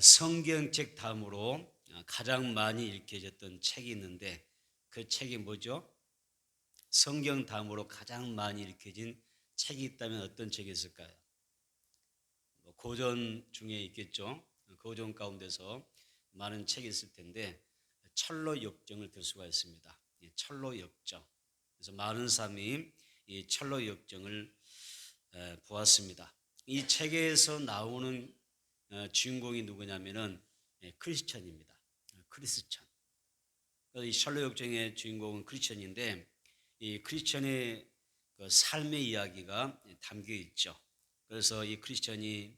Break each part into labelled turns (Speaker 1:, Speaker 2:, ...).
Speaker 1: 성경책 다음으로 가장 많이 읽혀졌던 책이 있는데 그 책이 뭐죠? 성경 다음으로 가장 많이 읽혀진 책이 있다면 어떤 책이 있을까요? 고전 중에 있겠죠. 고전 가운데서 많은 책이 있을 텐데 철로 역정을 들 수가 있습니다. 철로 역정. 그래서 많은 사람이 이 철로 역정을 보았습니다. 이 책에서 나오는 주인공이 누구냐면은 크리스천입니다. 크리스천. 이 셜록 역정의 주인공은 크리스천인데 이 크리스천의 그 삶의 이야기가 담겨 있죠. 그래서 이 크리스천이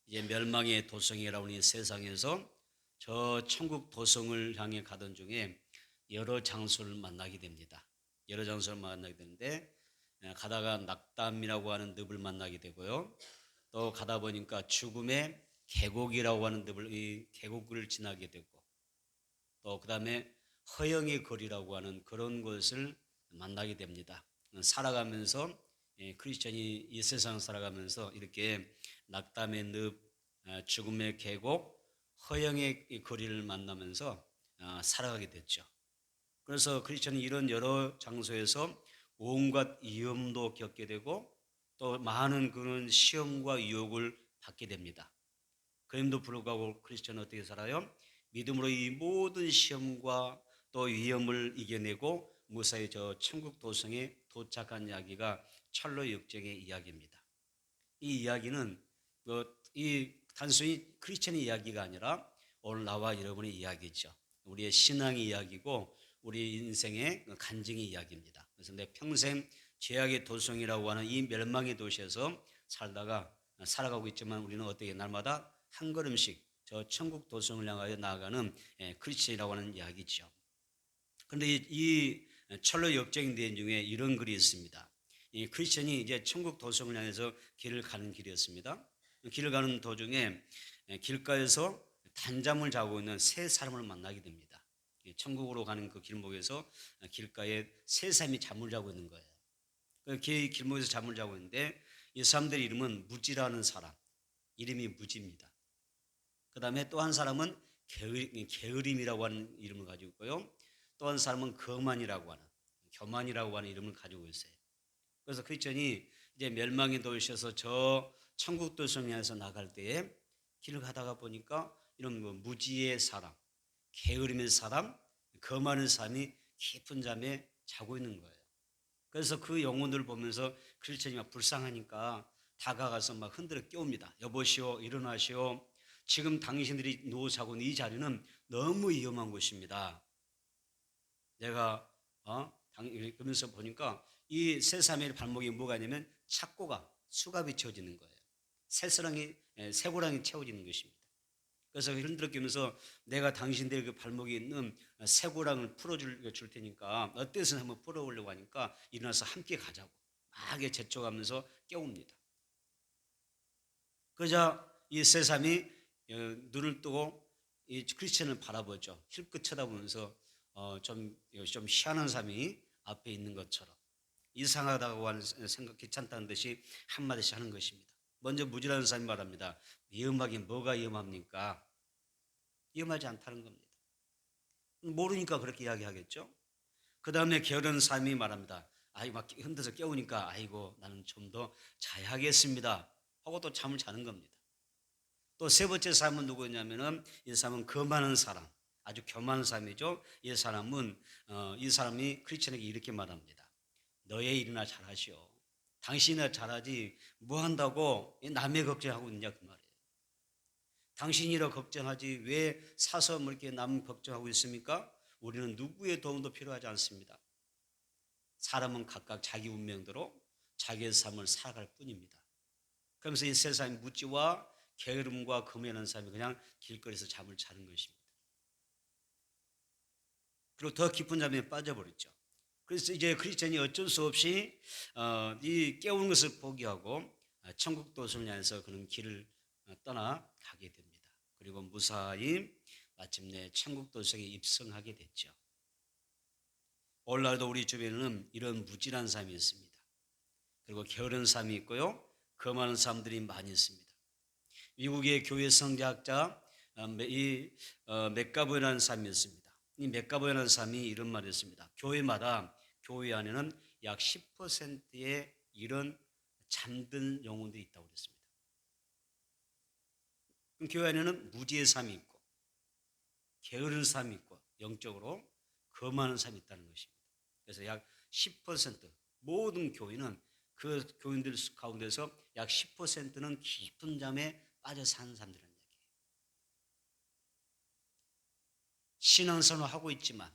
Speaker 1: 이제 멸망의 도성이라고 하는 이 세상에서 저 천국 도성을 향해 가던 중에 여러 장소를 만나게 됩니다. 여러 장소를 만나게 되는데 가다가 낙담이라고 하는 늪을 만나게 되고요. 또 가다 보니까 죽음의 계곡이라고 하는 늪을 이 계곡을 지나게 되고 또 그다음에 허영의 거리라고 하는 그런 곳을 만나게 됩니다. 살아가면서 크리스천이 이 세상을 살아가면서 이렇게 낙담의 늪, 죽음의 계곡, 허영의 거리를 만나면서 살아가게 됐죠. 그래서 크리스천이 이런 여러 장소에서 온갖 위험도 겪게 되고 또 많은 그런 시험과 유혹을 받게 됩니다. 그럼에도 불구하고 크리스천은 어떻게 살아요? 믿음으로 이 모든 시험과 또 위험을 이겨내고 무사히 저 천국 도성에 도착한 이야기가 철로 역정의 이야기입니다. 이 이야기는 이 단순히 크리스천의 이야기가 아니라 오늘 나와 여러분의 이야기죠. 우리의 신앙의 이야기고 우리 인생의 간증의 이야기입니다. 그래서 내 평생 죄악의 도성이라고 하는 이 멸망의 도시에서 살아가고 있지만 우리는 어떻게 날마다 한 걸음씩 저 천국 도성을 향하여 나아가는 크리스천이라고 하는 이야기죠. 그런데 이 철로 역정인 대인 중에 이런 글이 있습니다. 이 크리스천이 이제 천국 도성을 향해서 길을 가는 길이었습니다. 길을 가는 도중에 길가에서 단잠을 자고 있는 세 사람을 만나게 됩니다. 천국으로 가는 그 길목에서 길가에 세 사람이 잠을 자고 있는 거예요. 그 길목에서 잠을 자고 있는데 이 사람들 이름은 무지라는 사람, 이름이 무지입니다. 그 다음에 또 한 사람은 게으림이라고 하는 이름을 가지고 있고요. 또 한 사람은 교만이라고 하는 이름을 가지고 있어요. 그래서 크리스천이 이제 멸망의 도시에서 저 천국 도성을 향해서 나갈 때에 길을 가다가 보니까 이런 무지의 사람, 게으름의 사람, 거만한 사람이 깊은 잠에 자고 있는 거예요. 그래서 그 영혼들을 보면서 크리스천이 막 불쌍하니까 다가가서 막 흔들어 깨웁니다. 여보시오, 일어나시오. 지금 당신들이 누워 자고 있는 이 자리는 너무 위험한 곳입니다. 내가 그러면서 보니까 이 세 사람의 발목에 뭐가 있냐면 착고가 수갑이 채워지는 거예요. 쇠고랑이 채워지는 것입니다. 그래서 흔들어 깨면서 내가 당신들 그 발목에 있는 쇠고랑을 풀어줄 테니까 어때서 한번 풀어보려고 하니까 일어나서 함께 가자고 막 재촉하면서 깨웁니다. 그러자 이 세 사람이 눈을 뜨고 이 크리스천을 바라보죠. 힐끗 쳐다보면서 좀 희한한 사람이 앞에 있는 것처럼 이상하다고 하는 생각, 귀찮다는 듯이 한마디씩 하는 것입니다. 먼저 무지라는 사람이 말합니다. 위험하긴 뭐가 위험합니까? 위험하지 않다는 겁니다. 모르니까 그렇게 이야기하겠죠. 그 다음에 게으른 사람이 말합니다. 막 흔들어서 깨우니까 아이고 나는 좀 더 자야겠습니다 하고 또 잠을 자는 겁니다. 또 세 번째 사람은 누구냐면은 이 사람은 거만한 사람, 아주 교만한 사람이죠. 이 사람이 크리스천에게 이렇게 말합니다. 너의 일이나 잘하시오. 당신이나 잘하지 뭐 한다고 남의 걱정하고 있냐 그 말이에요. 당신이라 걱정하지 왜 사서 이렇게 남 걱정하고 있습니까? 우리는 누구의 도움도 필요하지 않습니다. 사람은 각각 자기 운명대로 자기의 삶을 살아갈 뿐입니다. 그러면서 이 세상의 무지와 게으름과 금연한 사람이 그냥 길거리에서 잠을 자는 것입니다. 그리고 더 깊은 잠에 빠져버렸죠. 그래서 이제 크리스천이 어쩔 수 없이 이 깨우는 것을 포기하고 천국 도성을 향해서 그런 길을 떠나가게 됩니다. 그리고 무사히 마침내 천국 도성에 입성하게 됐죠. 오늘날도 우리 주변에는 이런 무지란 사람이 있습니다. 그리고 게으른 사람이 있고요. 거만한 사람들이 많이 있습니다. 미국의 교회 성장학자 이 맥가보이라는 사람이 있습니다. 이 맥가보이라는 사람이 이런 말을 했습니다. 교회마다 교회 안에는 약 10%의 이런 잠든 영혼들이 있다고 그랬습니다. 그럼 교회 안에는 무지의 삶이 있고 게으른 삶이 있고 영적으로 거만한 삶이 있다는 것입니다. 그래서 약 10% 모든 교회는 그 교인들 가운데서 약 10%는 깊은 잠에 빠져 사는 사람들이라는 얘기예요. 신앙생활을 하고 있지만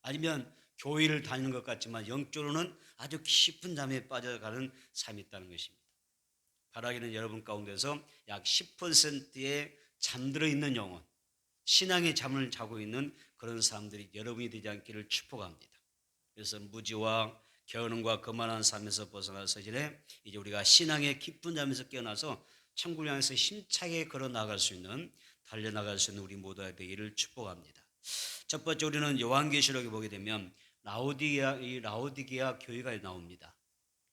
Speaker 1: 아니면 교회를 다니는 것 같지만 영적으로는 아주 깊은 잠에 빠져가는 삶이 있다는 것입니다. 바라기는 여러분 가운데서 약 10%의 잠들어 있는 영혼, 신앙의 잠을 자고 있는 그런 사람들이 여러분이 되지 않기를 축복합니다. 그래서 무지와 게으름과 거만한 삶에서 벗어나서 이제 우리가 신앙의 깊은 잠에서 깨어나서 천국을 향해서 힘차게 걸어 나갈 수 있는, 달려나갈 수 있는 우리 모두가 되기를 축복합니다. 첫 번째 우리는 요한계시록에 보게 되면 라오디게아 교회가 나옵니다.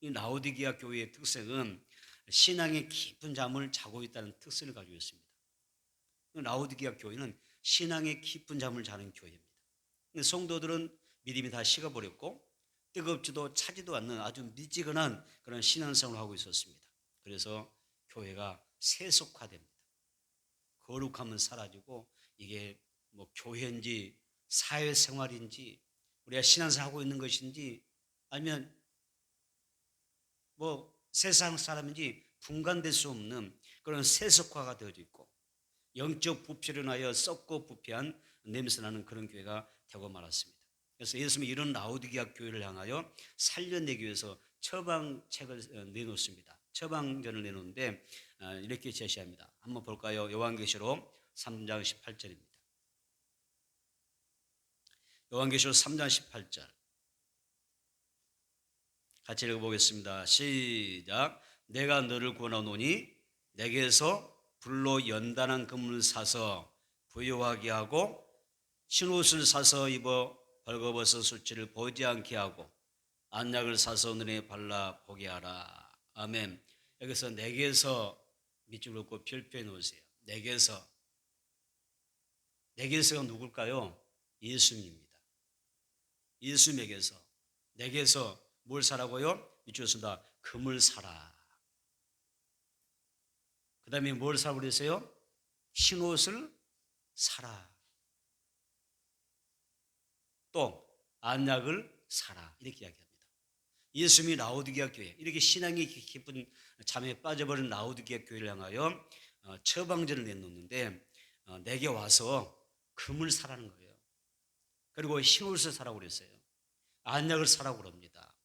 Speaker 1: 이 라오디게아 교회의 특색은 신앙의 깊은 잠을 자고 있다는 특성을 가지고 있습니다. 라오디게아 교회는 신앙의 깊은 잠을 자는 교회입니다. 성도들은 믿음이 다 식어버렸고 뜨겁지도 차지도 않는 아주 미지근한 그런 신앙생활을 하고 있었습니다. 그래서 교회가 세속화됩니다. 거룩함은 사라지고 이게 뭐 교회인지 사회생활인지 우리가 신앙생활 하고 있는 것인지 아니면 뭐 세상 사람인지 분간될 수 없는 그런 세속화가 되어져 있고 영적 부패로 인하여 썩고 부패한 냄새나는 그런 교회가 되고 말았습니다. 그래서 예수님이 이런 라오디게아 교회를 향하여 살려내기 위해서 처방책을 내놓습니다. 처방전을 내놓는데 이렇게 제시합니다. 한번 볼까요? 요한계시록 3장 18절입니다. 요한계시록 3장 18절 같이 읽어보겠습니다. 시작. 내가 너를 구원하노니 내게서 불로 연단한 금을 사서 부유하게 하고 흰옷을 사서 입어 벌거벗은 수치를 보지 않게 하고 안약을 사서 눈에 발라 보게 하라. 아멘. 여기서 내게서 밑줄 긋고 별표해 놓으세요. 내게서가 누굴까요? 예수님입니다. 예수님에게서 내게서 뭘 사라고요? 밑줄 긋습니다. 금을 사라. 그 다음에 뭘 사라고 그랬어요? 흰옷을 사라. 또 안약을 사라. 이렇게 이야기합니다. 예수님이 라오디게아 교회, 이렇게 신앙이 깊은 잠에 빠져버린 라오디게아 교회를 향하여 처방전을 내놓는데 내게 와서 금을 사라는 거예요. 그리고 흰옷을 사라고 그랬어요. 안약을 사라고 그럽니다.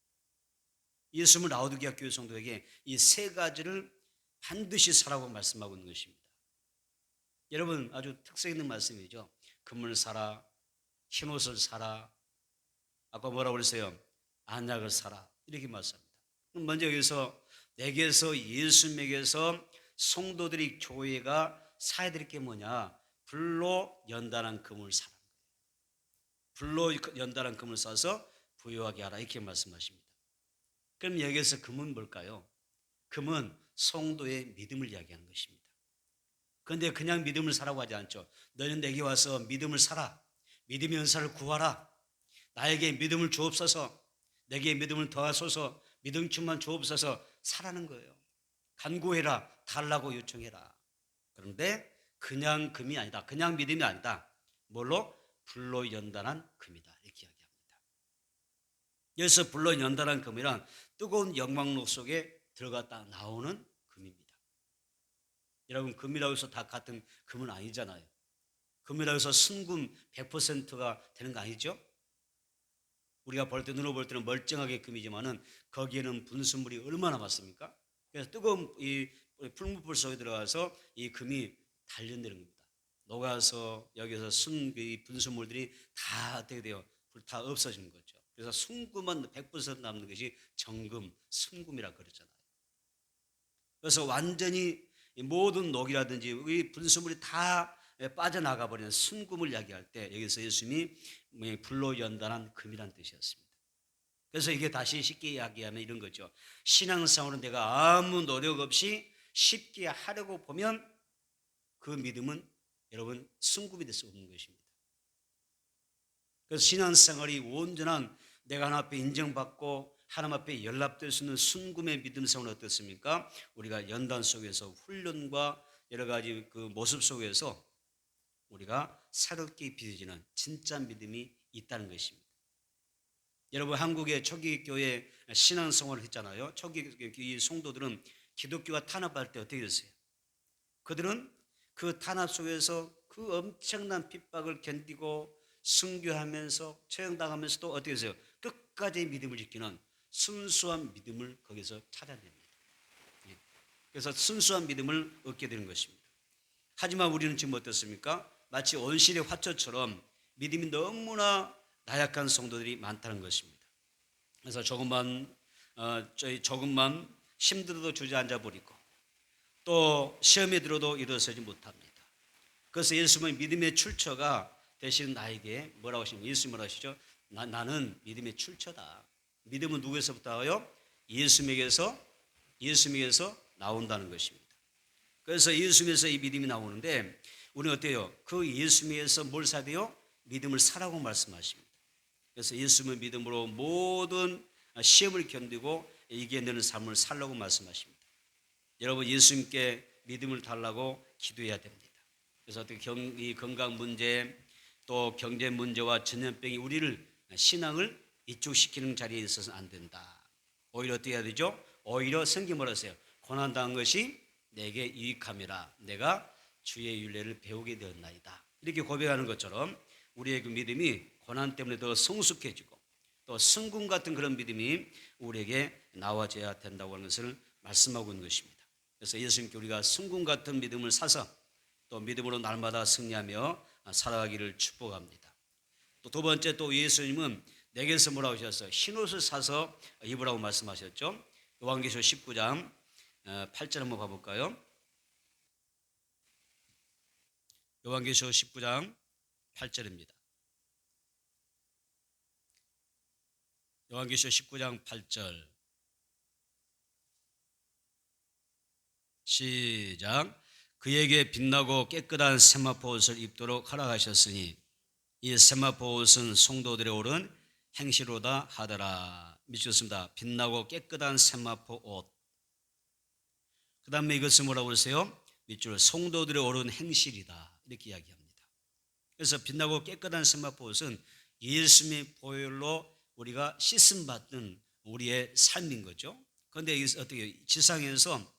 Speaker 1: 예수님은 라오디게아 교회 성도에게 이 세 가지를 반드시 사라고 말씀하고 있는 것입니다. 여러분 아주 특색 있는 말씀이죠. 금을 사라, 흰옷을 사라, 아까 뭐라고 그랬어요? 안약을 사라, 이렇게 말씀합니다. 먼저 여기서 내게서 예수님에게서 성도들이 교회가 사야 될 게 뭐냐? 불로 연단한 금을 사라는 거예요. 불로 연단한 금을 사서 부유하게 하라, 이렇게 말씀하십니다. 그럼 여기서 금은 뭘까요? 금은 성도의 믿음을 이야기하는 것입니다. 그런데 그냥 믿음을 사라고 하지 않죠. 너는 내게 와서 믿음을 사라, 믿음의 은사를 구하라, 나에게 믿음을 주옵소서, 내게 믿음을 더하소서, 믿음 충만 주옵소서 사라는 거예요. 간구해라, 달라고 요청해라. 그런데 그냥 금이 아니다, 그냥 믿음이 아니다. 뭘로? 불로 연단한 금이다, 이렇게 이야기합니다. 여기서 불로 연단한 금이란 뜨거운 영광로 속에 들어갔다 나오는 금입니다. 여러분 금이라고 해서 다 같은 금은 아니잖아요. 금이라고 해서 순금 100%가 되는 거 아니죠? 우리가 볼 때, 눈으로 볼 때는 멀쩡하게 금이지만은 거기에는 분수물이 얼마나 많습니까? 그래서 뜨거운 이 풀무불 속에 들어가서 이 금이 단련되는 겁니다. 녹아서 여기서 이 분수물들이 다 어떻게 돼요? 다 없어지는 거죠. 그래서 순금은 100% 남는 것이 정금, 순금이라 그러잖아요. 그래서 완전히 모든 녹이라든지 이 분수물이 다 빠져나가 버리는 순금을 이야기할 때 여기서 예수님이 불로 연단한 금이라는 뜻이었습니다. 그래서 이게 다시 쉽게 이야기하면 이런 거죠. 신앙생활은 내가 아무 노력 없이 쉽게 하려고 보면 그 믿음은 여러분 순금이 될 수 없는 것입니다. 그래서 신앙생활이 온전한 내가 하나님 앞에 인정받고 하나님 앞에 연락될 수 있는 순금의 믿음 생활은 어떻습니까? 우리가 연단 속에서 훈련과 여러 가지 그 모습 속에서 우리가 새롭게 빚어지는 진짜 믿음이 있다는 것입니다. 여러분 한국의 초기 교회 신앙생활을 했잖아요. 초기 성도들은 기독교가 탄압할 때 어떻게 됐어요? 그들은 그 탄압 속에서 그 엄청난 핍박을 견디고 순교하면서 처형당하면서도 어떻게 했어요? 끝까지 믿음을 지키는 순수한 믿음을 거기서 찾아냅니다. 그래서 순수한 믿음을 얻게 되는 것입니다. 하지만 우리는 지금 어떻습니까? 마치 온실의 화초처럼 믿음이 너무나 나약한 성도들이 많다는 것입니다. 그래서 조금만 힘들어도 주저앉아 버리고 또 시험에 들어도 일어서지 못합니다. 그래서 예수님은 믿음의 출처가 되시는 나에게 뭐라고 하시면 예수님 뭐라고 하시죠? 나는 믿음의 출처다. 믿음은 누구에서부터 나와요? 예수님에게서 나온다는 것입니다. 그래서 예수님에서 이 믿음이 나오는데 우리는 어때요? 그 예수님에서 뭘 사야 돼요? 믿음을 사라고 말씀하십니다. 그래서 예수님의 믿음으로 모든 시험을 견디고 이겨내는 삶을 살라고 말씀하십니다. 여러분 예수님께 믿음을 달라고 기도해야 됩니다. 그래서 어떻게 이 건강 문제 또 경제 문제와 전염병이 우리를 신앙을 이쪽시키는 자리에 있어서는 안 된다. 오히려 어떻게 해야 되죠? 오히려 성경 뭐라 했어요? 고난당한 것이 내게 유익함이라 내가 주의 율례를 배우게 되었나이다. 이렇게 고백하는 것처럼 우리의 그 믿음이 고난 때문에 더 성숙해지고 또 성군 같은 그런 믿음이 우리에게 나와져야 된다고 하는 것을 말씀하고 있는 것입니다. 그래서 예수님께 우리가 성군 같은 믿음을 사서 또 믿음으로 날마다 승리하며 살아가기를 축복합니다. 또 두 번째 또 예수님은 내게서 뭐라고 하셨어요? 흰옷을 사서 입으라고 말씀하셨죠. 요한계시록 19장 8절 한번 봐볼까요? 요한계시록 19장 8절입니다. 요한계시록 19장 8절 시작. 그에게 빛나고 깨끗한 세마포 옷을 입도록 허락하셨으니 이 세마포 옷은 성도들의 옳은 행실로다 하더라. 미쳤습니다. 빛나고 깨끗한 세마포 옷. 그 다음에 이것은 뭐라고 그러세요? 밑줄 성도들의 옳은 행실이다 이렇게 이야기합니다. 그래서 빛나고 깨끗한 세마포 옷은 예수님의 보혈로 우리가 씻음 받는 우리의 삶인 거죠. 그런데 어떻게 지상에서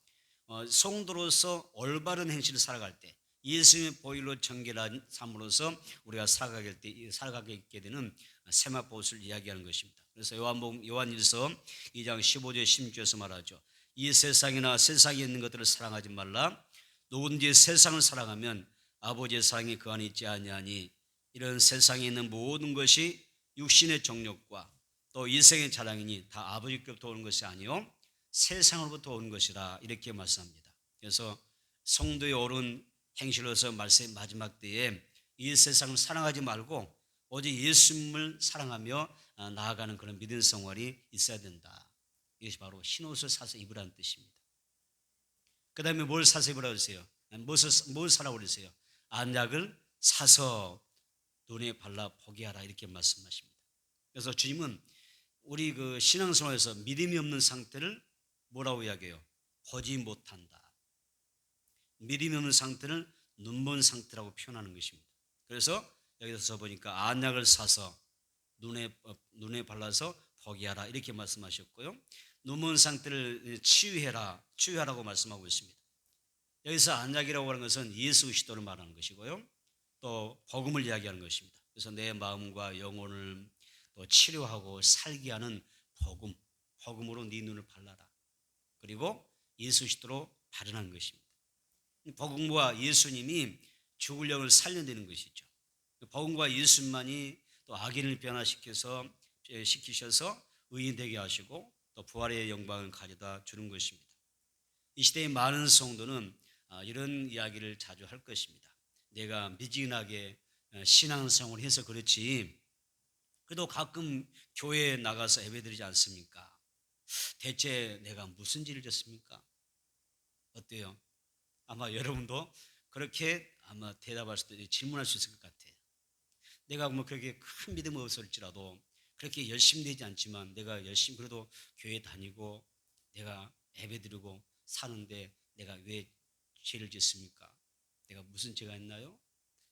Speaker 1: 성도로서 올바른 행실을 살아갈 때 예수님의 보혈로 정결한 삶으로서 우리가 살아가게 되는 세마포 옷을 이야기하는 것입니다. 그래서 요한일서 2장 15절 16절에서 말하죠. 이 세상이나 세상에 있는 것들을 사랑하지 말라. 누구든지 세상을 사랑하면 아버지의 사랑이 그 안에 있지 아니하니 이런 세상에 있는 모든 것이 육신의 정욕과 또 이생의 자랑이니 다 아버지께로부터 오는 것이 아니요 세상으로부터 오는 것이라 이렇게 말씀합니다. 그래서 성도의 옳은 행실로서 마지막 때에 이 세상을 사랑하지 말고 오직 예수님을 사랑하며 나아가는 그런 믿음 생활이 있어야 된다. 이것이 바로 흰옷을 사서 입으라는 뜻입니다. 그 다음에 뭘 사서 입으라고 그러세요? 뭘 사라고 그러세요? 안약을 사서 눈에 발라 보게 하라 이렇게 말씀하십니다. 그래서 주님은 우리 그 신앙생활에서 믿음이 없는 상태를 뭐라고 이야기해요? 보지 못한다. 믿음이 없는 상태를 눈먼 상태라고 표현하는 것입니다. 그래서 여기서 보니까 안약을 사서 눈에 발라서 보게 하라 이렇게 말씀하셨고요. 눈먼 상태를 치유하라고 말씀하고 있습니다. 여기서 안약이라고 하는 것은 예수 그리스도를 말하는 것이고요. 또 복음을 이야기하는 것입니다. 그래서 내 마음과 영혼을 또 치료하고 살게 하는 복음으로 네 눈을 발라라. 그리고 예수 그리스도로 바르는 것입니다. 복음과 예수님이 죽을 영을 살려내는 것이죠. 복음과 예수님만이 또 악인을 변화시켜서 의인 되게 하시고 또 부활의 영광을 가져다 주는 것입니다. 이 시대의 많은 성도는 이런 이야기를 자주 할 것입니다. 내가 미진하게 신앙생활을 해서 그렇지 그래도 가끔 교회에 나가서 예배드리지 않습니까? 대체 내가 무슨 죄를 졌습니까? 어때요? 아마 여러분도 그렇게 아마 대답할 수도 질문할 수 있을 것 같아요. 내가 뭐 그렇게 큰 믿음이 없을지라도 그렇게 열심히 되지 않지만 내가 열심히 그래도 교회 다니고 내가 예배드리고 사는데 내가 왜 죄를 짓습니까? 내가 무슨 죄가 있나요?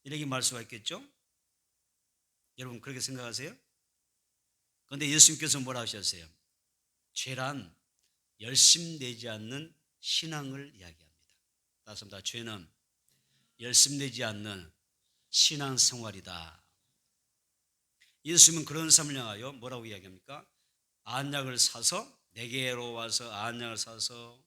Speaker 1: 이렇게 말할 수가 있겠죠? 여러분 그렇게 생각하세요? 그런데 예수님께서 뭐라 하셨어요? 죄란 열심 내지 않는 신앙을 이야기합니다. 따라서 죄는 열심 내지 않는 신앙생활이다. 예수님은 그런 삶을 향하여 뭐라고 이야기합니까? 안약을 사서 내게로 와서 안약을 사서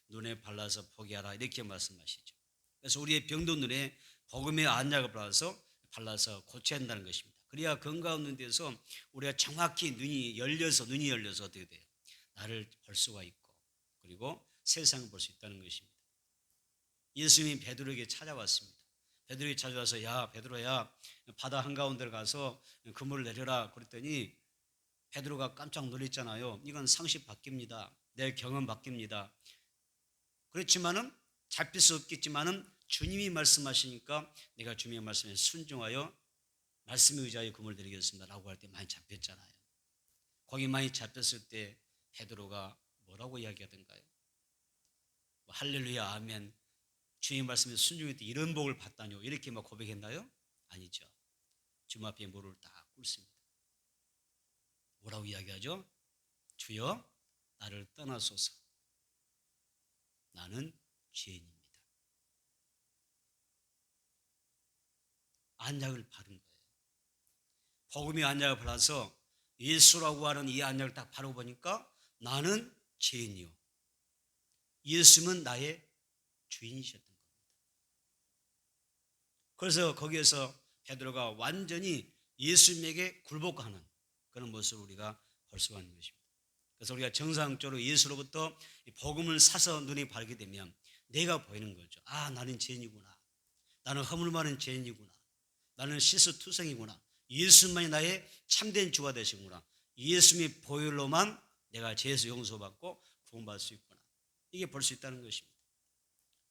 Speaker 1: 눈에 발라서 포기하라 이렇게 말씀하시죠. 그래서 우리의 병든 눈에 복음의 안약을 발라서 고쳐야 한다는 것입니다. 그래야 건강한 데서 우리가 정확히 눈이 열려서 어떻게 돼요? 나를 볼 수가 있고 그리고 세상을 볼 수 있다는 것입니다. 예수님이 베드로에게 찾아왔습니다. 베드로에게 찾아와서 야 베드로야 바다 한가운데로 가서 그물을 내려라 그랬더니 베드로가 깜짝 놀랐잖아요. 이건 상식 바뀝니다. 내 경험 바뀝니다. 그렇지만은 잡힐 수 없겠지만은 주님이 말씀하시니까 내가 주님의 말씀에 순종하여 말씀의 의자에 그물을 내리겠습니다 라고 할 때 많이 잡혔잖아요. 거기 많이 잡혔을 때 베드로가 뭐라고 이야기하던가요? 할렐루야 아멘 주님 말씀에 순종할 때 이런 복을 받다뇨 이렇게 막 고백했나요? 아니죠. 주님 앞에 무릎을 딱 꿇습니다. 뭐라고 이야기하죠? 주여 나를 떠나소서 나는 죄인입니다. 안약을 받은 거예요. 복음의 안약을 받아서 예수라고 하는 이 안약을 딱 바르고 보니까 나는 죄인이요 예수님은 나의 주인이셨던 겁니다. 그래서 거기에서 베드로가 완전히 예수님에게 굴복하는 그런 모습을 우리가 볼 수가 있는 것입니다. 그래서 우리가 정상적으로 예수로부터 복음을 사서 눈에 바르게 되면 내가 보이는 거죠. 아 나는 죄인이구나. 나는 허물 많은 죄인이구나. 나는 실수투성이구나. 예수님만이 나의 참된 주가 되시구나. 예수님의 보혈로만 내가 죄에서 용서받고 구원받을 수 있구나. 이게 볼 수 있다는 것입니다.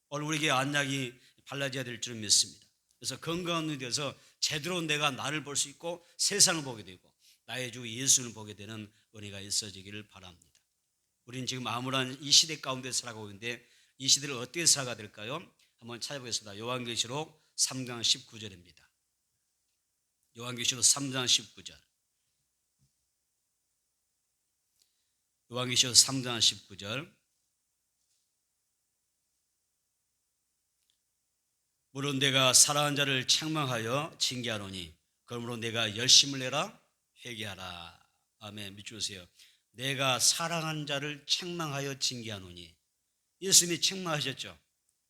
Speaker 1: 오늘 우리에게 안약이 발라져야 될 줄 믿습니다. 그래서 건강한 눈이 되어서 제대로 내가 나를 볼 수 있고 세상을 보게 되고 나의 주 예수를 보게 되는 은혜가 있어지기를 바랍니다. 우리는 지금 암울한 이 시대 가운데 살아가고 있는데 이 시대를 어떻게 살아가야 될까요? 한번 찾아보겠습니다. 요한계시록 3장 19절입니다. 요한계시록 3장 19절. 요한계시록 3장 19절. 물론 내가 사랑하는 자를 책망하여 징계하노니 그러므로 내가 열심을 내라 회개하라. 아멘. 믿으세요. 내가 사랑하는 자를 책망하여 징계하노니 예수님이 책망하셨죠.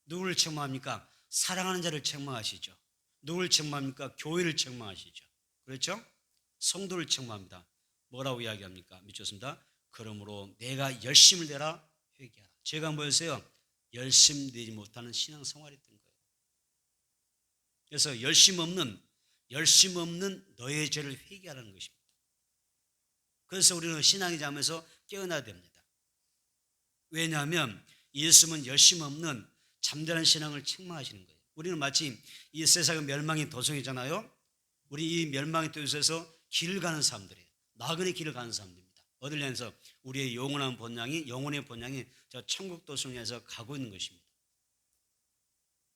Speaker 1: 누구를 책망합니까? 사랑하는 자를 책망하시죠. 누구를 책망합니까? 교회를 책망하시죠. 그렇죠? 성도를 책망합니다. 뭐라고 이야기합니까? 믿으셨습니다. 그러므로 내가 열심을 내라 회개하라. 제가 뭐였어요? 열심 내지 못하는 신앙생활이었던 거예요. 그래서 열심 없는 너의 죄를 회개하라는 것입니다. 그래서 우리는 신앙이 자면서 깨어나야 됩니다. 왜냐하면 예수님은 열심 없는 잠잠한 신앙을 책망하시는 거예요. 우리는 마치 이 세상의 멸망의 도성이잖아요. 우리 이 멸망의 도시에서 길을 가는 사람들이에요. 나그네 길을 가는 사람들입니다. 어딜 향해서 우리의 영원한 본향이 영혼의 본향이 저 천국 도성을 향해서 가고 있는 것입니다.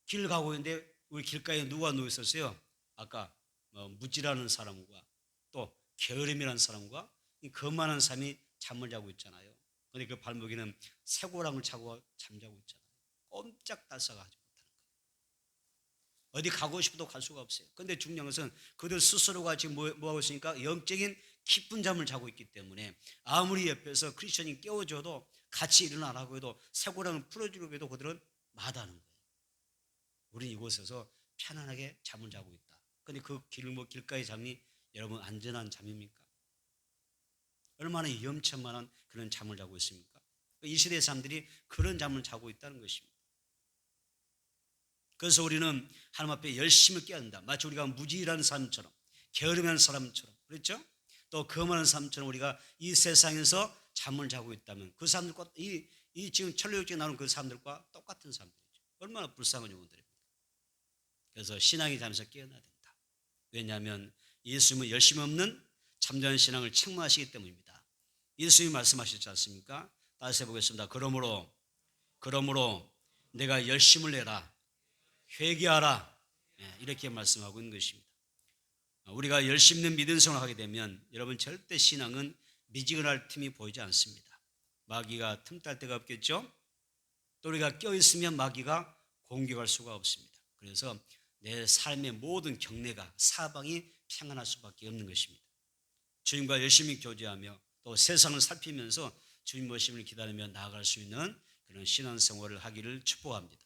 Speaker 1: 길을 가고 있는데 우리 길가에 누가 누워 있었어요? 아까 무지라는 사람과 또 게으름이라는 사람과 이 거만한 사람이 잠을 자고 있잖아요. 그런데 그 발목에는 쇠고랑을 차고 잠자고 있잖아요. 꼼짝달싹하지 못하는 거예요. 어디 가고 싶어도 갈 수가 없어요. 그런데 중요한 것은 그들 스스로가 지금 뭐하고 있으니까 영적인 깊은 잠을 자고 있기 때문에 아무리 옆에서 크리스천이 깨워줘도 같이 일어나라고 해도 쇠고랑을 풀어주려고 해도 그들은 마다하는 거예요. 우리는 이곳에서 편안하게 잠을 자고 있다. 그런데 그 길가의 잠이 여러분 안전한 잠입니까? 얼마나 위험천만한 그런 잠을 자고 있습니까? 이 시대의 사람들이 그런 잠을 자고 있다는 것입니다. 그래서 우리는 하나님 앞에 열심히 깨어야 한다. 마치 우리가 무지라는 사람처럼 게으름한 사람처럼 그렇죠? 또 거만한 사람처럼 우리가 이 세상에서 잠을 자고 있다면 그 사람들과 이 지금 천로역정에 나오는 그 사람들과 똑같은 사람들이죠. 얼마나 불쌍한 영혼들입니까? 그래서 신앙이 잠에서 깨어나야 된다. 왜냐하면 예수님은 열심 없는 참된 신앙을 책망하시기 때문입니다. 예수님이 말씀하셨지 않습니까? 다시 해보겠습니다. 그러므로 내가 열심을 내라, 회개하라, 이렇게 말씀하고 있는 것입니다. 우리가 열심 있는 믿음 생활을 하게 되면 여러분 절대 신앙은 미지근할 틈이 보이지 않습니다. 마귀가 틈탈 데가 없겠죠. 또 우리가 껴있으면 마귀가 공격할 수가 없습니다. 그래서 내 삶의 모든 경내가 사방이 평안할 수밖에 없는 것입니다. 주님과 열심히 교제하며 또 세상을 살피면서 주님 오심을 기다리며 나아갈 수 있는 그런 신앙생활을 하기를 축복합니다.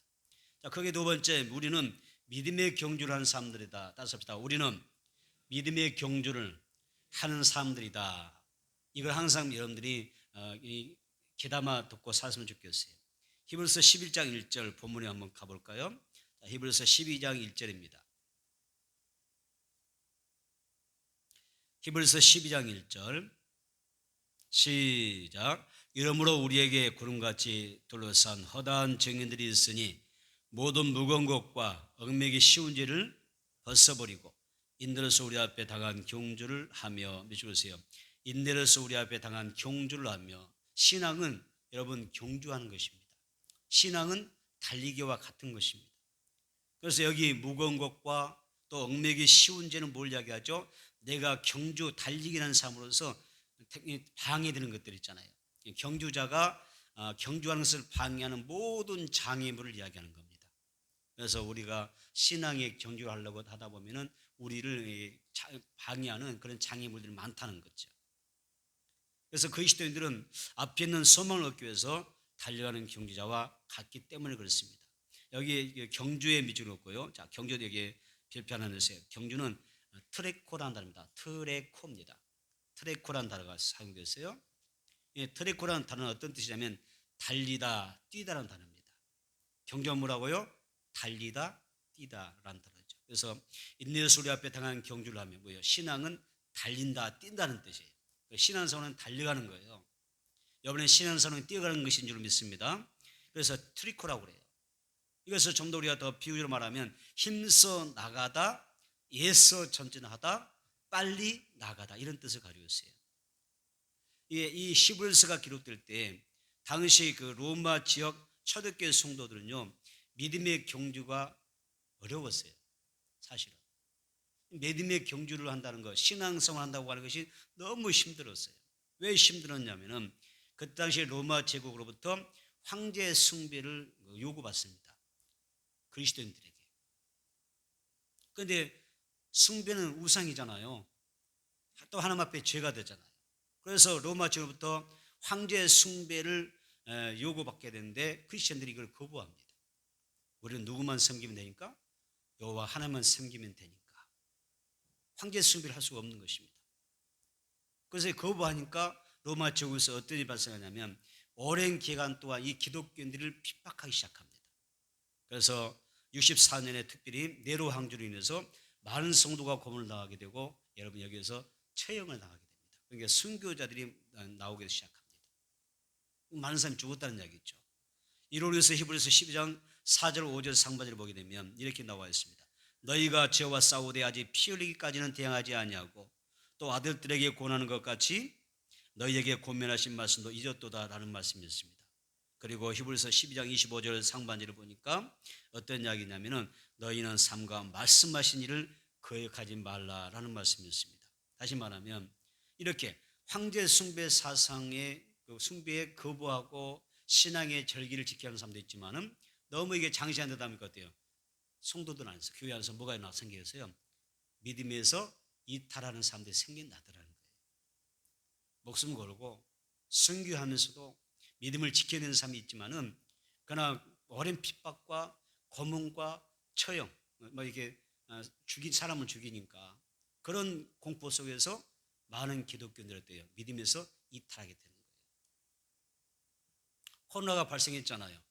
Speaker 1: 자, 거기에 두 번째, 우리는 믿음의 경주를 하는 사람들이다. 다시 합시다. 우리는 믿음의 경주를 하는 사람들이다. 이걸 항상 여러분들이 귀담아 듣고 살았으면 좋겠어요. 히브리서 11장 1절 본문에 한번 가볼까요? 자, 히브리서 12장 1절입니다. 히브리서 12장 1절 시작. 이러므로 우리에게 구름같이 둘러싼 허다한 증인들이 있으니 모든 무거운 것과 얽매기 쉬운 죄를 벗어버리고 인내로서 우리 앞에 당한 경주를 하며, 미치세요. 인내로서 우리 앞에 당한 경주를 하며. 신앙은 여러분 경주하는 것입니다. 신앙은 달리기와 같은 것입니다. 그래서 여기 무거운 것과 또 얽매기 쉬운 죄는 뭘 이야기하죠? 내가 경주 달리기라는 삶으로서 방해되는 것들 있잖아요. 경주자가 경주하는 것을 방해하는 모든 장애물을 이야기하는 겁니다. 그래서 우리가 신앙의 경주를 하려고 하다 보면은 우리를 방해하는 그런 장애물들이 많다는 거죠. 그래서 그리스도인들은 앞에 있는 소망을 얻기 위해서 달려가는 경주자와 같기 때문에 그렇습니다. 여기 경주의 미주를 얻고요. 자, 경주도 여기에 별표 하나 넣으세요. 경주는 트레코라는 단어입니다. 트레코입니다. 트레코라는 단어가 사용됐어요. 트레코라는 단어는 어떤 뜻이냐면 달리다, 뛰다라는 단어입니다. 경주는 뭐라고요? 달리다, 뛰다라는 단어죠. 그래서 인내로서 우리 앞에 당한 경주를 하면 뭐예요? 신앙은 달린다, 뛴다는 뜻이에요. 신앙생활은 달려가는 거예요. 여러분의 신앙생활은 뛰어가는 것인 줄 믿습니다. 그래서 트리코라고 그래요. 이것을 좀 더 우리가 더 비유로 말하면 힘써 나가다, 애써 전진하다, 빨리 나가다, 이런 뜻을 가지고 있어요. 이 히브리서가 기록될 때 당시 그 로마 지역 초대교회 성도들은요, 믿음의 경주가 어려웠어요. 사실은 믿음의 경주를 한다는 것, 신앙생활 한다고 하는 것이 너무 힘들었어요. 왜 힘들었냐면은 그 당시 로마 제국으로부터 황제 숭배를 요구받습니다. 그리스도인들에게. 그런데 숭배는 우상이잖아요. 또 하나님 앞에 죄가 되잖아요. 그래서 로마 제국부터 황제 숭배를 요구받게 되는데 크리스천들이 이걸 거부합니다. 우리는 누구만 섬기면 되니까? 여호와 하나님만 섬기면 되니까. 황제 숭배를 할 수가 없는 것입니다. 그래서 거부하니까 로마 제국에서 어떤 일이 발생하냐면 오랜 기간 동안 이 기독교인들을 핍박하기 시작합니다. 그래서 64년에 특별히 네로 황제로 인해서 많은 성도가 고문을 당하게 되고 여러분 여기에서 처형을 당하게 됩니다. 그러니까 순교자들이 나오기 시작합니다. 많은 사람이 죽었다는 이야기죠. 이로 인해서 히브리서 12장 4절 5절 상반절을 보게 되면 이렇게 나와 있습니다. 너희가 저와 싸우되 아직 피 흘리기까지는 대항하지 아니하고 또 아들들에게 권하는 것 같이 너희에게 권면하신 말씀도 잊었도다라는 말씀이었습니다. 그리고 히브리서 12장 25절 상반절을 보니까 어떤 이야기냐면은 너희는 삼가 말씀하신 일을 거역하지 말라라는 말씀이었습니다. 다시 말하면 이렇게 황제 숭배 사상의 그 숭배에 거부하고 신앙의 절기를 지켜야 하는 사람도 있지만은 너무 이게 장시한 데다 보니까 어때요? 성도들 안에서 교회 안에서 뭐가 생기겠어요? 믿음에서 이탈하는 사람들이 생겨나더라는 거예요. 목숨 걸고 순교하면서도 믿음을 지켜내는 사람이 있지만은 그러나 오랜 핍박과 고문과 처형, 뭐 이게 사람을 죽이니까 그런 공포 속에서 많은 기독교인들이 어때요? 믿음에서 이탈하게 되는 거예요. 코로나가 발생했잖아요.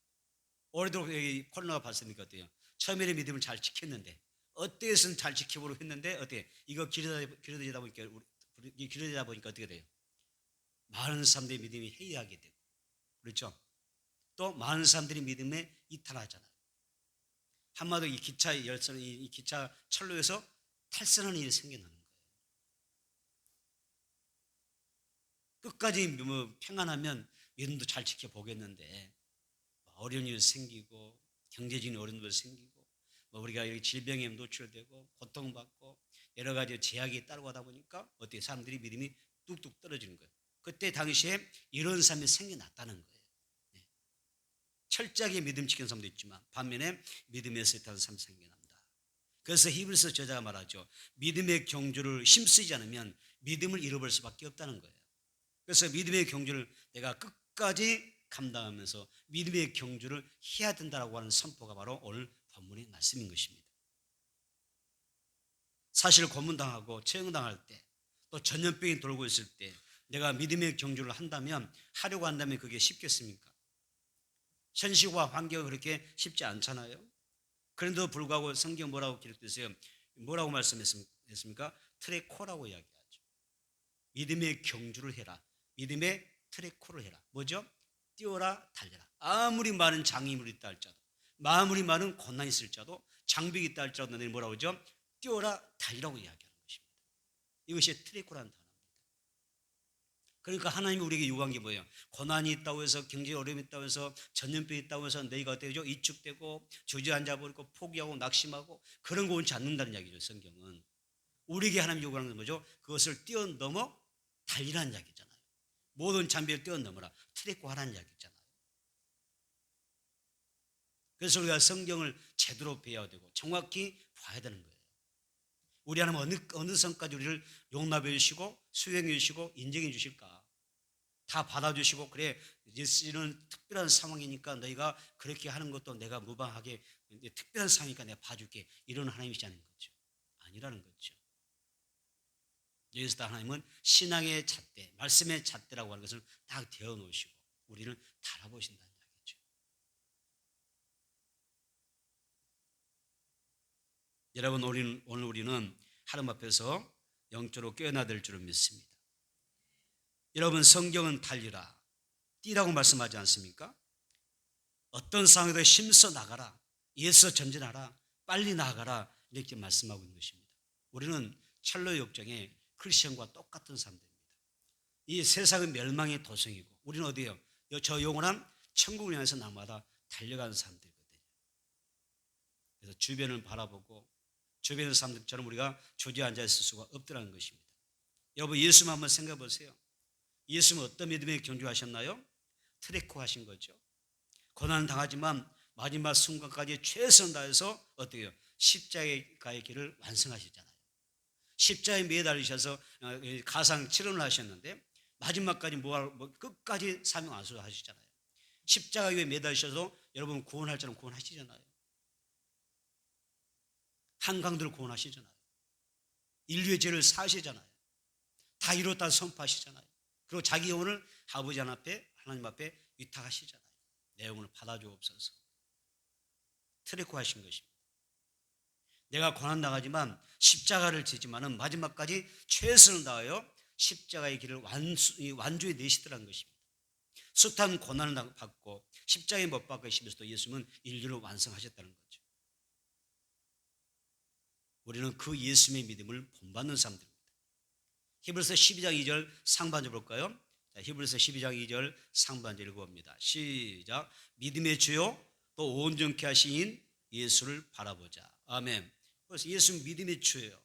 Speaker 1: 오래도록 코로나가 발생하니까 어때요? 처음에는 믿음을 잘 지켰는데 어떻게 해서는 잘 지켜보려고 했는데 어때요? 이거 길어지다 보니까 어떻게 돼요? 많은 사람들의 믿음이 해이하게 되고 그렇죠? 또 많은 사람들이 믿음에 이탈하잖아요. 한마디로 이 기차 열선, 이 기차 철로에서 탈선하는 일이 생겨나는 거예요. 끝까지 뭐 평안하면 믿음도 잘 지켜보겠는데 어려운 일 생기고 경제적인 어려움도 생기고 뭐 우리가 여기 질병에 노출되고 고통받고 여러 가지 제약이 따르고 하다 보니까 어떻게 사람들이 믿음이 뚝뚝 떨어지는 거예요. 그때 당시에 이런 삶이 생겨났다는 거예요. 네. 철저하게 믿음 지키는 사람도 있지만 반면에 믿음에서 있다는 삶이 생겨납니다. 그래서 히브리서 저자가 말하죠. 믿음의 경주를 힘쓰지 않으면 믿음을 잃어버릴 수밖에 없다는 거예요. 그래서 믿음의 경주를 내가 끝까지 감당하면서 믿음의 경주를 해야 된다라고 하는 선포가 바로 오늘 본문의 말씀인 것입니다. 사실 고문당하고 처형당할 때 또 전염병이 돌고 있을 때 내가 믿음의 경주를 하려고 한다면 그게 쉽겠습니까? 현실과 환경은 그렇게 쉽지 않잖아요. 그런데도 불구하고 성경 뭐라고 기록되어 있어요? 뭐라고 말씀했습니까? 트레코라고 이야기하죠. 믿음의 경주를 해라. 믿음의 트레코를 해라. 뭐죠? 뛰어라 달려라. 아무리 많은 장애물이 있다 할지라도 아무리 많은 고난이 있을지라도 장벽이 있다 할지라도 너희는 뭐라고 하죠? 뛰어라 달리라고 이야기하는 것입니다. 이것이 트레코라는 단어입니다. 그러니까 하나님이 우리에게 요구한 게 뭐예요? 고난이 있다고 해서 경제 어려움이 있다고 해서 전염병이 있다고 해서 너희가 어떻게 되죠? 위축되고 주저앉아버리고 포기하고 낙심하고 그런 거 원치 않는다는 이야기죠. 성경은 우리에게 하나님이 요구하는 건 뭐죠? 그것을 뛰어넘어 달리라는 이야기잖아요. 모든 장벽을 뛰어넘어라 트레코 하라는 이야기잖아요. 그래서 우리가 성경을 제대로 배워야 되고 정확히 봐야 되는 거예요. 우리 하나님 어느 선까지 우리를 용납해 주시고 수용해 주시고 인정해 주실까? 다 받아주시고 그래 이런 특별한 상황이니까 너희가 그렇게 하는 것도 내가 무방하게 특별한 상황이니까 내가 봐줄게 이런 하나님이시라는 거죠. 아니라는 거죠. 여기서 하나님은 신앙의 잣대, 말씀의 잣대라고 하는 것을 딱 되어 놓으시고 우리를 달아보신다는 이야기죠. 여러분 오늘 우리는 하나님 앞에서 영적으로 깨어나야 될 줄을 믿습니다. 여러분 성경은 달리라 뛰라고 말씀하지 않습니까? 어떤 상황에도 힘써 나가라 예서 전진하라 빨리 나가라 이렇게 말씀하고 있는 것입니다. 우리는 철로 역정의 크리스천과 똑같은 사람들입니다. 이 세상은 멸망의 도성이고 우리는 어디예요? 저 영원한 천국을 향해서 날마다 달려가는 사람들이거든요. 그래서 주변을 바라보고 주변의 사람들처럼 우리가 주저앉아 있을 수가 없더라는 것입니다. 여러분 예수만 한번 생각해 보세요. 예수는 어떤 믿음에 경주하셨나요? 트레코 하신 거죠. 고난을 당하지만 마지막 순간까지 최선을 다해서 어떻게 해요? 십자가의 길을 완성하셨잖아요. 십자가에 매달리셔서 가상 치료를 하셨는데 마지막까지 끝까지 사명 완수하시잖아요. 십자가에 매달리셔서 여러분 구원할 자는 구원하시잖아요. 한강들을 구원하시잖아요. 인류의 죄를 사시잖아요. 다 이뤘다 선포하시잖아요. 그리고 자기 영혼을 아버지 하나님 앞에 위탁하시잖아요. 내 영혼을 받아주옵소서. 트레코 하신 것입니다. 내가 고난당하지만 십자가를 지지만은 마지막까지 최선을 다하여 십자가의 길을 완주해 내시더라는 것입니다. 숱한 고난을 받고 십자가에 못 박히시면서도 예수님은 인류를 완성하셨다는 거죠. 우리는 그 예수님의 믿음을 본받는 사람들입니다. 히브리서 12장 2절 상반절 볼까요? 자, 히브리서 12장 2절 상반절 읽어봅니다. 시작. 믿음의 주요 또 온전케 하신 예수를 바라보자. 아멘. 그래서 예수는 믿음의 주예요.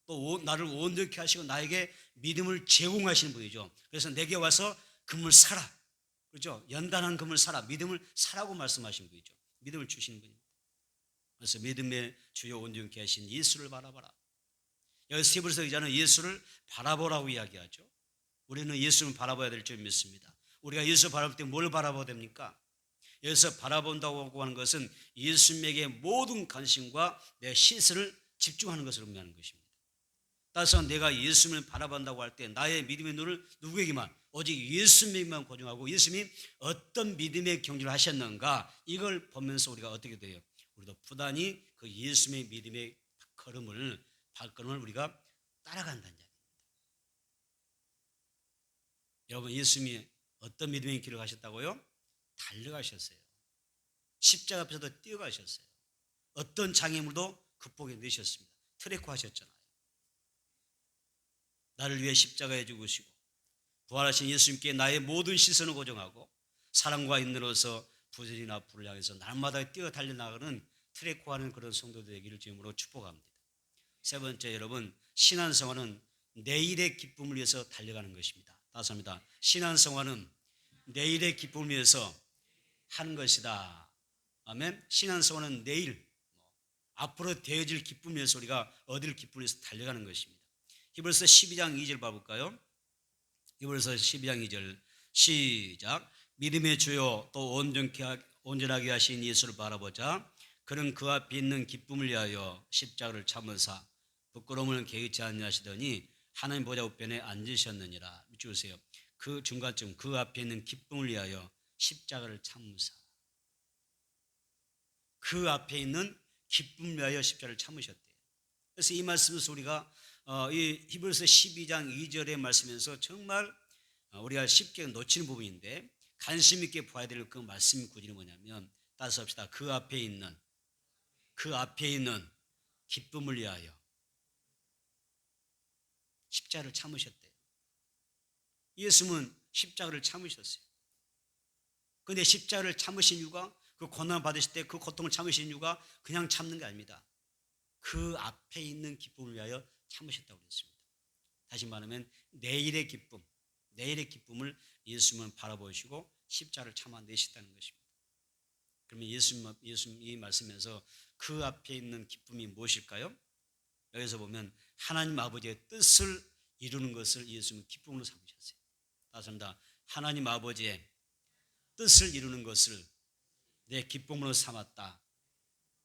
Speaker 1: 또 나를 온전케 하시고 나에게 믿음을 제공하시는 분이죠. 그래서 내게 와서 금을 사라. 그렇죠? 연단한 금을 사라. 믿음을 사라고 말씀하신 분이죠. 믿음을 주시는 분입니다. 그래서 믿음의 주요 온전케 하신 예수를 바라봐라. 여기서 히브리서 기자는 예수를 바라보라고 이야기하죠. 우리는 예수를 바라봐야 될 줄 믿습니다. 우리가 예수 바라볼 때 뭘 바라봐야 됩니까? 여기서 바라본다고 하는 것은 예수님에게 모든 관심과 내 시선을 집중하는 것을 의미하는 것입니다. 따라서 내가 예수님을 바라본다고 할 때 나의 믿음의 눈을 누구에게만 오직 예수님에게만 고정하고 예수님이 어떤 믿음의 경주를 하셨는가 이걸 보면서 우리가 어떻게 돼요? 우리도 부단히 그 예수님의 믿음의 발걸음을 우리가 따라간다는 이야기입니다. 여러분 예수님이 어떤 믿음의 길을 가셨다고요? 달려가셨어요. 십자가 앞에서도 뛰어가셨어요. 어떤 장애물도 극복해 내셨습니다. 트레코 하셨잖아요. 나를 위해 십자가에 죽으시고 부활하신 예수님께 나의 모든 시선을 고정하고 사랑과 인내로서 부전이나 불을 향해서 날마다 뛰어 달려나가는 트레코하는 그런 성도들 되기를 주님으로 축복합니다. 세 번째, 여러분, 신앙생활은 내일의 기쁨을 위해서 달려가는 것입니다. 다섯입니다. 신앙생활은 내일의 기쁨을 위해서 하는 것이다. 아멘. 신앙생활은 내일 앞으로 되어질 기쁨을 위해서 우리가 얻을 기쁨을 위해서 달려가는 것입니다. 히브리서 12장 2절 봐볼까요? 히브리서 12장 2절 시작. 믿음의 주요 또 온전하게 하신 예수를 바라보자. 그는 그 앞에 있는 기쁨을 위하여 십자가를 참으사 부끄러움을 개의치 아니하시더니 하나님 보좌 우편에 앉으셨느니라. 주세요. 그 중간쯤 그 앞에 있는 기쁨을 위하여 십자가를 참으사. 그 앞에 있는 기쁨을 위하여 십자가를 참으셨대요. 그래서 이 말씀에서 우리가 이 히브리서 12장 2절의 말씀에서 정말 우리가 쉽게 놓치는 부분인데 관심 있게 봐야 될 그 말씀 구절이 뭐냐면, 따라서 합시다. 그 앞에 있는 기쁨을 위하여 십자가를 참으셨대요. 예수님은 십자가를 참으셨어요. 그런데 십자가를 참으신 이유가, 그 고난 받으실 때 그 고통을 참으신 이유가 그냥 참는 게 아닙니다. 그 앞에 있는 기쁨을 위하여 참으셨다고 그랬습니다. 다시 말하면 내일의 기쁨을 예수님은 바라보시고 십자가를 참아내셨다는 것입니다. 그러면 예수님 이 말씀에서 그 앞에 있는 기쁨이 무엇일까요? 여기서 보면 하나님 아버지의 뜻을 이루는 것을 예수님은 기쁨으로 삼으셨어요. 다섯입니다. 하나님 아버지의 뜻을 이루는 것을 내 기쁨으로 삼았다.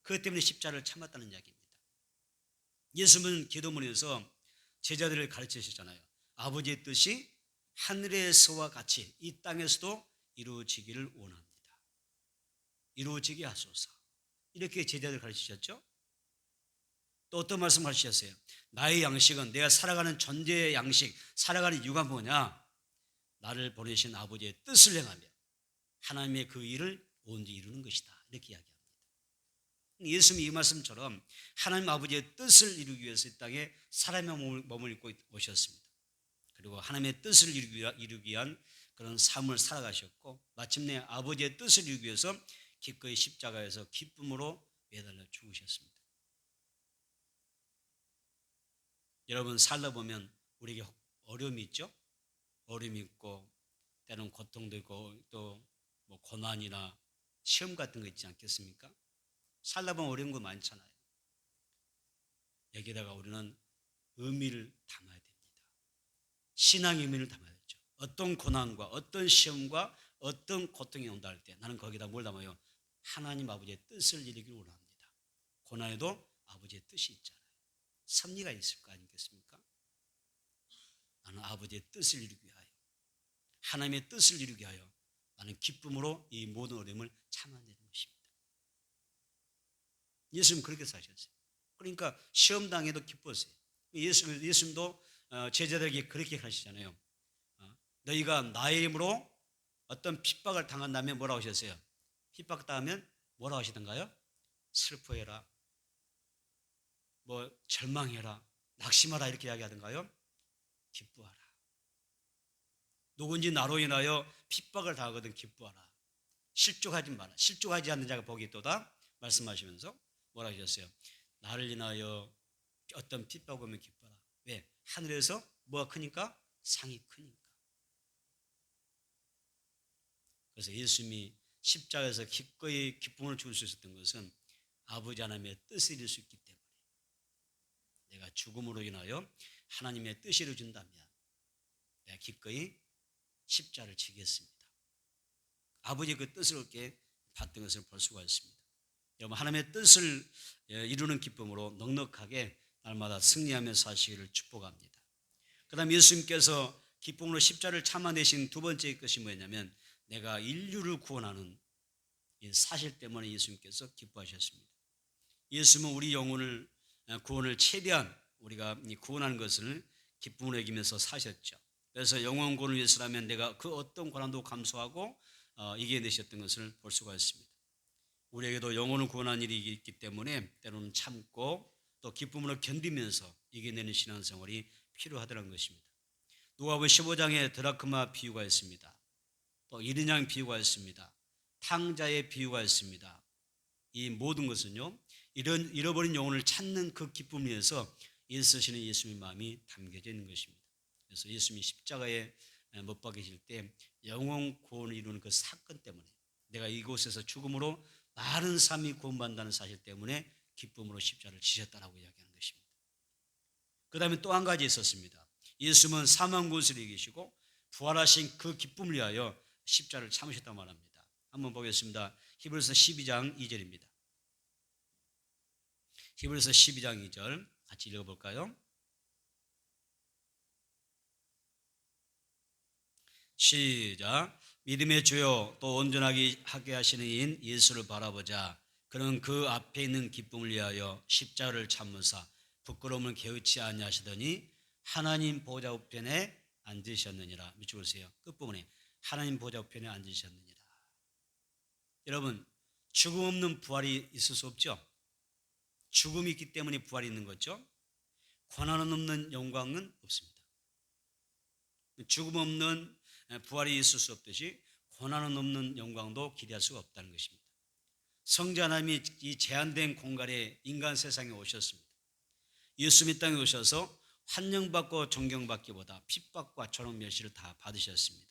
Speaker 1: 그것 때문에 십자가를 참았다는 이야기입니다. 예수님은 기도문에서 제자들을 가르치셨잖아요. 아버지의 뜻이 하늘에서와 같이 이 땅에서도 이루어지기를 원합니다. 이루어지게 하소서. 이렇게 제자들 가르치셨죠. 또 어떤 말씀 하셨어요? 나의 양식은, 내가 살아가는 존재의 양식, 살아가는 이유가 뭐냐? 나를 보내신 아버지의 뜻을 행하며 하나님의 그 일을 온전히 이루는 것이다. 이렇게 이야기합니다. 예수님이 이 말씀처럼 하나님 아버지의 뜻을 이루기 위해서 이 땅에 사람의 몸을 입고 오셨습니다. 그리고 하나님의 뜻을 이루기 위한 그런 삶을 살아가셨고, 마침내 아버지의 뜻을 이루기 위해서 기꺼이 십자가에서 기쁨으로 매달려 죽으셨습니다. 여러분, 살다 보면 우리에게 어려움이 있죠? 어려움이 있고 때로는 고통도 있고 또 뭐 고난이나 시험 같은 거 있지 않겠습니까? 살다 보면 어려운 거 많잖아요. 여기다가 우리는 의미를 담아야 됩니다. 신앙의 의미를 담아야죠. 어떤 고난과 어떤 시험과 어떤 고통이 온다 할 때 나는 거기다 뭘 담아요? 하나님 아버지의 뜻을 이루기를 원합니다. 고난에도 아버지의 뜻이 있잖아요. 섭리가 있을 거 아니겠습니까? 나는 아버지의 뜻을 이루기 위하여, 하나님의 뜻을 이루기 위하여 나는 기쁨으로 이 모든 어려움을 참아내는 것입니다. 예수님 그렇게 사셨어요. 그러니까 시험 당해도 기뻤어요. 예수님도 제자들에게 그렇게 하시잖아요. 너희가 나의 이름으로 어떤 핍박을 당한다면 뭐라고 하셨어요? 핍박 당하면 뭐라고 하시던가요? 슬퍼해라, 뭐 절망해라, 낙심하라 이렇게 이야기하던가요? 기뻐하라. 누군지 나로 인하여 핍박을 당하거든 기뻐하라. 실족하지 마라. 실족하지 않는 자가 복이 있도다 말씀하시면서 뭐라 하셨어요? 나를 인하여 어떤 핍박 오면 기뻐하라. 왜? 하늘에서 뭐가 크니까? 상이 크니까. 그래서 예수님이 십자가에서 기꺼이 기쁨을 줄 수 있었던 것은 아버지 하나님의 뜻을 이룰 수 있기 때문에, 내가 죽음으로 인하여 하나님의 뜻을 이루어진다면 내가 기꺼이 십자를 지겠습니다. 아버지의 그 뜻을 얻게 받던 것을 볼 수가 있습니다. 여러분, 하나님의 뜻을 이루는 기쁨으로 넉넉하게 날마다 승리하며 사시기를 축복합니다. 그 다음 예수님께서 기쁨으로 십자를 참아내신 두 번째 것이 뭐냐면, 내가 인류를 구원하는 이 사실 때문에 예수님께서 기뻐하셨습니다. 예수님은 우리 영혼을 구원을 최대한 우리가 구원하는 것을 기쁨으로 여기면서 사셨죠. 그래서 영혼 구원을 위해서라면 내가 그 어떤 고난도 감수하고 이겨내셨던 것을 볼 수가 있습니다. 우리에게도 영혼을 구원한 일이 있기 때문에 때로는 참고 또 기쁨으로 견디면서 이겨내는 신앙생활이 필요하다는 것입니다. 누가복음 15장에 드라크마 비유가 있습니다. 또 잃은 양 비유가 있습니다. 탕자의 비유가 있습니다. 이 모든 것은요, 이런 잃어버린 영혼을 찾는 그 기쁨 위에서 애쓰시는 예수님의 마음이 담겨져 있는 것입니다. 그래서 예수님이 십자가에 못 박히실 때 영혼 구원을 이루는 그 사건 때문에, 내가 이곳에서 죽음으로 많은 삶이 구원받는다는 사실 때문에 기쁨으로 십자가를 지셨다라고 이야기하는 것입니다. 그 다음에 또 한 가지 있었습니다. 예수님은 사망 권세를 이기시고 부활하신 그 기쁨을 위하여 십자가를 참으셨다고 말합니다. 한번 보겠습니다. 히브리서 12장 2절입니다. 히브리서 12장 2절 같이 읽어볼까요? 시작. 믿음의 주요 또 온전하게 하게 하시는 이인 예수를 바라보자. 그는 그 앞에 있는 기쁨을 위하여 십자가를 참으사 부끄러움을 개의치 아니하시더니 하나님 보좌 우편에 앉으셨느니라. 밑줄 보세요. 끝부분에 하나님 보좌 우편에 앉으셨느니라. 여러분, 죽음 없는 부활이 있을 수 없죠. 죽음이 있기 때문에 부활이 있는 거죠. 고난 없는 영광은 없습니다. 죽음 없는 부활이 있을 수 없듯이 고난은 없는 영광도 기대할 수가 없다는 것입니다. 성자 하나님이 이 제한된 공간에 인간 세상에 오셨습니다. 예수님이 땅에 오셔서 환영받고 존경받기보다 핍박과 조롱 멸시를 다 받으셨습니다.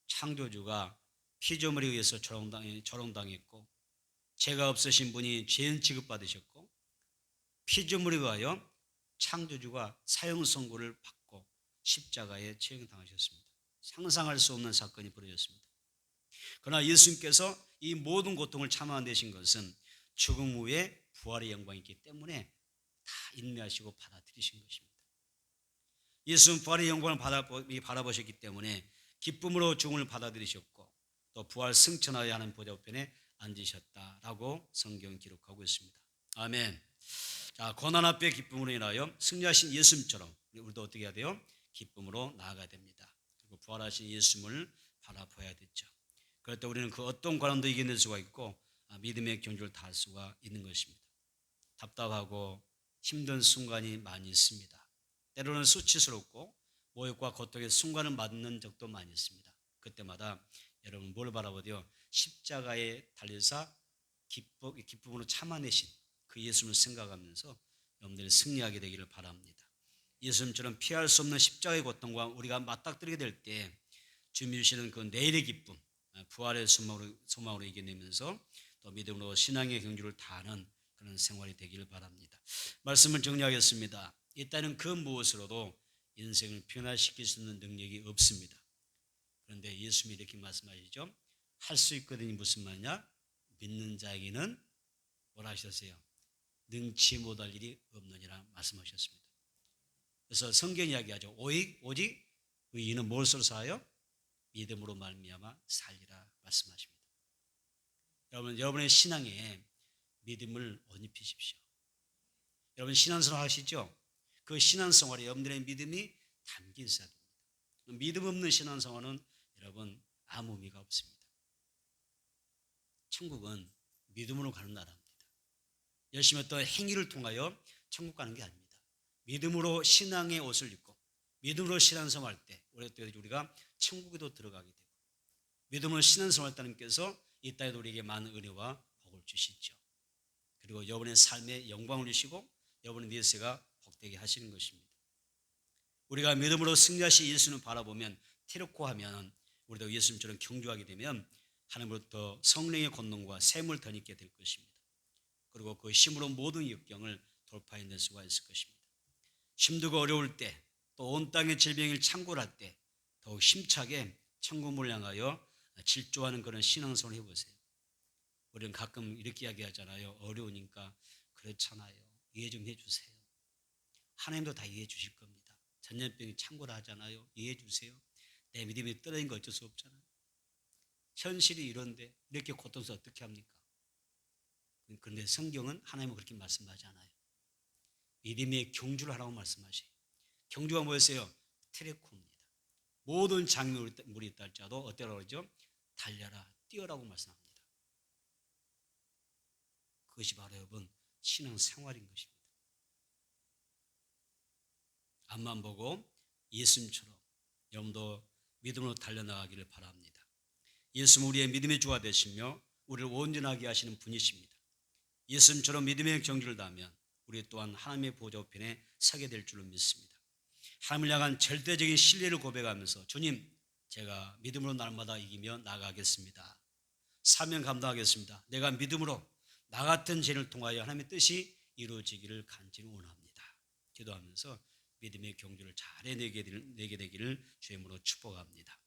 Speaker 1: 창조주가 피조물에 의해서 조롱당했고 죄가 없으신 분이 죄인 취급받으셨고 피조물에 의하여 창조주가 사형 선고를 받고 십자가에 처형당하셨습니다. 상상할 수 없는 사건이 벌어졌습니다. 그러나 예수님께서 이 모든 고통을 참아내신 것은 죽음 후에 부활의 영광이 있기 때문에 다 인내하시고 받아들이신 것입니다. 예수는 부활의 영광을 바라보셨기 때문에 기쁨으로 죽음을 받아들이셨고 또 부활 승천하여 하는 보좌 우편에 앉으셨다라고 성경은 기록하고 있습니다. 아멘. 자, 고난 앞에 기쁨으로 인하여 승리하신 예수님처럼 우리도 어떻게 해야 돼요? 기쁨으로 나아가야 됩니다. 그리고 부활하신 예수님을 바라봐야 되죠. 그럴 때 우리는 그 어떤 고난도 이겨낼 수가 있고 믿음의 경주를 다할 수가 있는 것입니다. 답답하고 힘든 순간이 많이 있습니다. 때로는 수치스럽고 모욕과 고통의 순간을 맞는 적도 많이 있습니다. 그때마다 여러분 뭘 바라보세요? 십자가에 달려서 기쁨으로 참아내신 그 예수님을 생각하면서 여러분들이 승리하게 되기를 바랍니다. 예수님처럼 피할 수 없는 십자가의 고통과 우리가 맞닥뜨리게 될 때 주님이 주시는 그 내일의 기쁨, 부활의 소망으로 이겨내면서 또 믿음으로 신앙의 경주를 다하는 그런 생활이 되기를 바랍니다. 말씀을 정리하겠습니다. 일단은 그 무엇으로도 인생을 변화시킬 수 있는 능력이 없습니다. 그런데 예수님이 이렇게 말씀하시죠. 할 수 있거든요. 무슨 말이냐? 믿는 자에게는 뭐라 하셨어요? 능치 못할 일이 없느니라 말씀하셨습니다. 그래서 성경 이야기하죠. 오직 의인은 무엇으로 사요? 믿음으로 말미암아 살리라 말씀하십니다. 여러분의 신앙에 믿음을 옷 입히십시오. 여러분 신앙생활 하시죠? 그 신앙생활에 여러분들의 믿음이 담겨 있어야 됩니다. 믿음 없는 신앙생활은 여러분 아무 의미가 없습니다. 천국은 믿음으로 가는 나라입니다. 열심히 어떤 행위를 통하여 천국 가는 게 아닙니다. 믿음으로 신앙의 옷을 입고 믿음으로 신앙생활할 때 우리가 천국에도 들어가게 되고 믿음으로 신앙생활할 때 하나님께서 이 땅에도 우리에게 많은 은혜와 복을 주시죠. 그리고 여러분의 삶에 영광을 주시고 여러분의 내세가 복되게 하시는 것입니다. 우리가 믿음으로 승리하신 예수님을 바라보면 테르코하면 우리도 예수님처럼 경주하게 되면 하나님으로부터 성령의 권능과 샘을 덧입게 될 것입니다. 그리고 그 힘으로 모든 역경을 돌파해낼 수가 있을 것입니다. 힘들고 어려울 때 또 온 땅의 질병을 창궐할 때 더욱 힘차게 천국을 향하여 질주하는 그런 신앙생활을 해보세요. 우리는 가끔 이렇게 이야기하잖아요. 어려우니까 그렇잖아요. 이해 좀 해주세요. 하나님도 다 이해해 주실 겁니다. 전염병이 창궐 하잖아요. 이해해 주세요. 내 믿음이 떨어진 거 어쩔 수 없잖아요. 현실이 이런데 이렇게 고통스러워 어떻게 합니까? 그런데 성경은 하나님은 그렇게 말씀하지 않아요. 믿음의 경주를 하라고 말씀하셔요. 경주가 뭐였어요? 테레코입니다. 모든 장애물이 있다 할지라도 어때라고 그러죠? 달려라, 뛰어라고 말씀합니다. 그것이 바로 여러분 신앙생활인 것입니다. 앞만 보고 예수님처럼 여러분도 믿음으로 달려나가기를 바랍니다. 예수는 우리의 믿음의 주가 되시며 우리를 온전하게 하시는 분이십니다. 예수님처럼 믿음의 경주를 다하면 우리 또한 하나님의 보좌 우편에 서게 될 줄로 믿습니다. 하나님을 향한 절대적인 신뢰를 고백하면서 주님, 제가 믿음으로 날마다 이기며 나가겠습니다. 사명 감당하겠습니다. 내가 믿음으로 나 같은 죄를 통하여 하나님의 뜻이 이루어지기를 간절히 원합니다. 기도하면서 믿음의 경주를 잘 해내게 되기를 주의 이름으로 축복합니다.